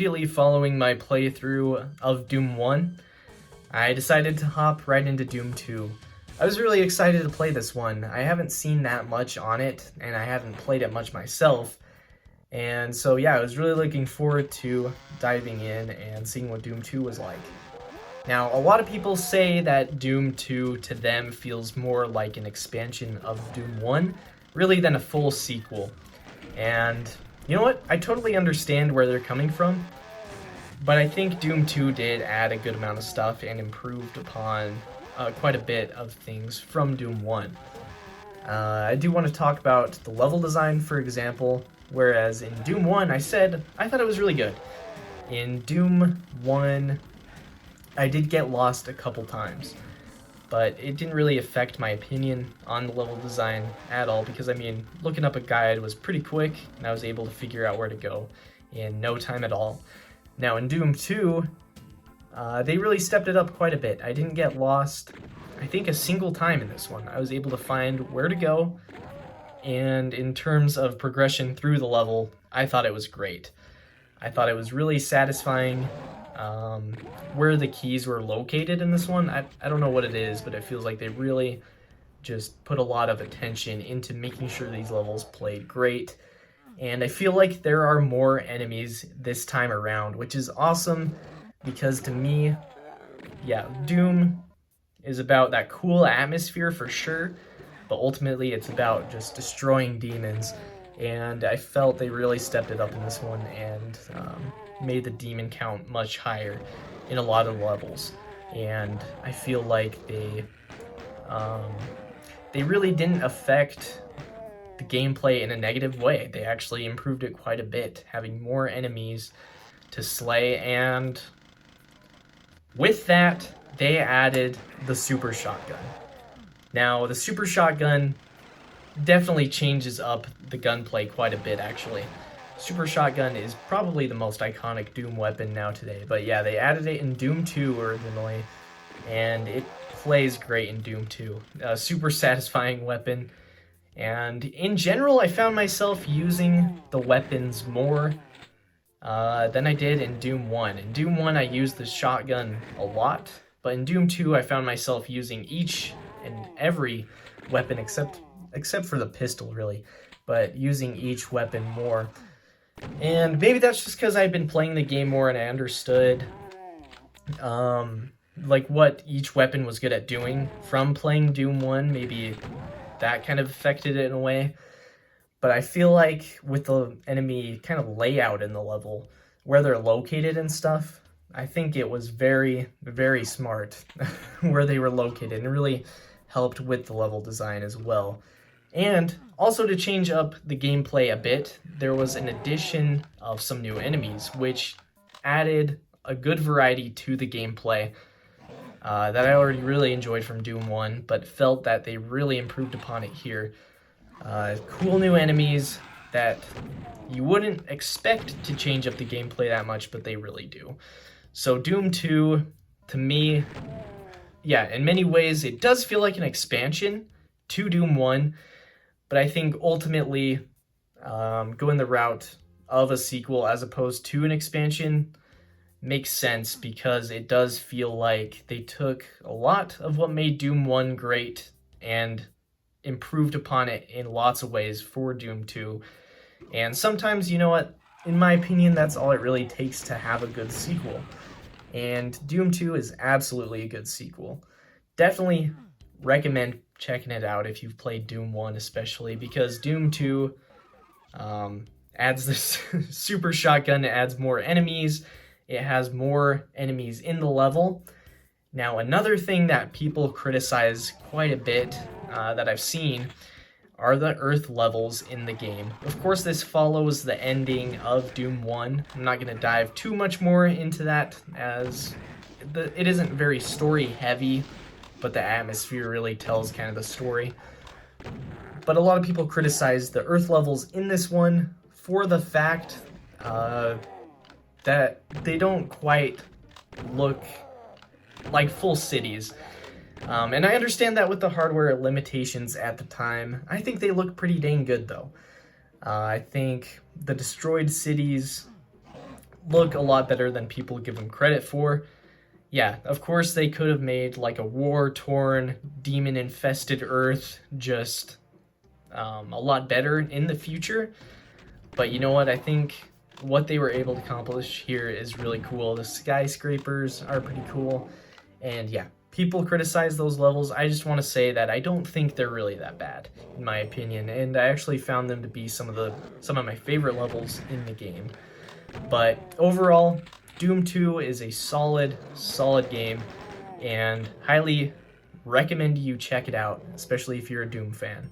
immediately following my playthrough of Doom 1, I decided to hop right into Doom 2. I was really excited to play this one. I haven't seen that much on it, and I haven't played it much myself. And so yeah, I was really looking forward to diving in and seeing what Doom 2 was like. Now, a lot of people say that Doom 2 to them feels more like an expansion of Doom 1, really than a full sequel. And you know what? I totally understand where they're coming from, but I think Doom 2 did add a good amount of stuff and improved upon quite a bit of things from Doom 1. I do want to talk about the level design, for example, whereas in Doom 1 I said I thought it was really good. In Doom 1 I did get lost a couple times, but it didn't really affect my opinion on the level design at all because, I mean, looking up a guide was pretty quick and I was able to figure out where to go in no time at all. Now in Doom 2, they really stepped it up quite a bit. I didn't get lost, I think, a single time in this one. I was able to find where to go, and in terms of progression through the level, I thought it was great. I thought it was really satisfying. Where the keys were located in this one, I don't know what it is, but it feels like they really just put a lot of attention into making sure these levels played great. And I feel like there are more enemies this time around, which is awesome because to me, yeah, Doom is about that cool atmosphere for sure, but ultimately it's about just destroying demons. And I felt they really stepped it up in this one and made the demon count much higher in a lot of levels. And I feel like they really didn't affect the gameplay in a negative way. They actually improved it quite a bit, having more enemies to slay, and with that, they added the super shotgun. Now, the super shotgun definitely changes up the gunplay quite a bit, actually. Super shotgun is probably the most iconic Doom weapon now today, but yeah, they added it in Doom 2 originally, and it plays great in Doom 2. A super satisfying weapon, and in general, I found myself using the weapons more than I did in Doom 1. In Doom 1, I used the shotgun a lot, but in Doom 2, I found myself using each and every weapon except for the pistol, really, but using each weapon more. And maybe that's just because I've been playing the game more and I understood like what each weapon was good at doing from playing Doom 1. Maybe that kind of affected it in a way. But I feel like with the enemy kind of layout in the level, where they're located and stuff, I think it was very, very smart where they were located, and really helped with the level design as well. And also, to change up the gameplay a bit, there was an addition of some new enemies, which added a good variety to the gameplay that I already really enjoyed from Doom 1, but felt that they really improved upon it here. Cool new enemies that you wouldn't expect to change up the gameplay that much, but they really do. So Doom 2, to me, yeah, in many ways, it does feel like an expansion to Doom 1, but I think ultimately going the route of a sequel as opposed to an expansion makes sense, because it does feel like they took a lot of what made Doom 1 great and improved upon it in lots of ways for Doom 2. And sometimes, you know what, in my opinion, that's all it really takes to have a good sequel. And Doom 2 is absolutely a good sequel. Definitely recommend checking it out if you've played Doom 1 especially, because Doom 2 adds this super shotgun, it adds more enemies, it has more enemies in the level. Now, another thing that people criticize quite a bit that I've seen are the Earth levels in the game. Of course, this follows the ending of Doom 1. I'm not going to dive too much more into that, as it isn't very story heavy, but the atmosphere really tells kind of the story. But a lot of people criticize the Earth levels in this one for the fact that they don't quite look like full cities. And I understand that with the hardware limitations at the time. I think they look pretty dang good, though. I think the destroyed cities look a lot better than people give them credit for. Yeah, of course they could have made like a war-torn, demon-infested Earth just a lot better in the future. But you know what? I think what they were able to accomplish here is really cool. The skyscrapers are pretty cool. And yeah, people criticize those levels. I just want to say that I don't think they're really that bad, in my opinion. And I actually found them to be some of my favorite levels in the game. But overall, Doom 2 is a solid game, and highly recommend you check it out, especially if you're a Doom fan.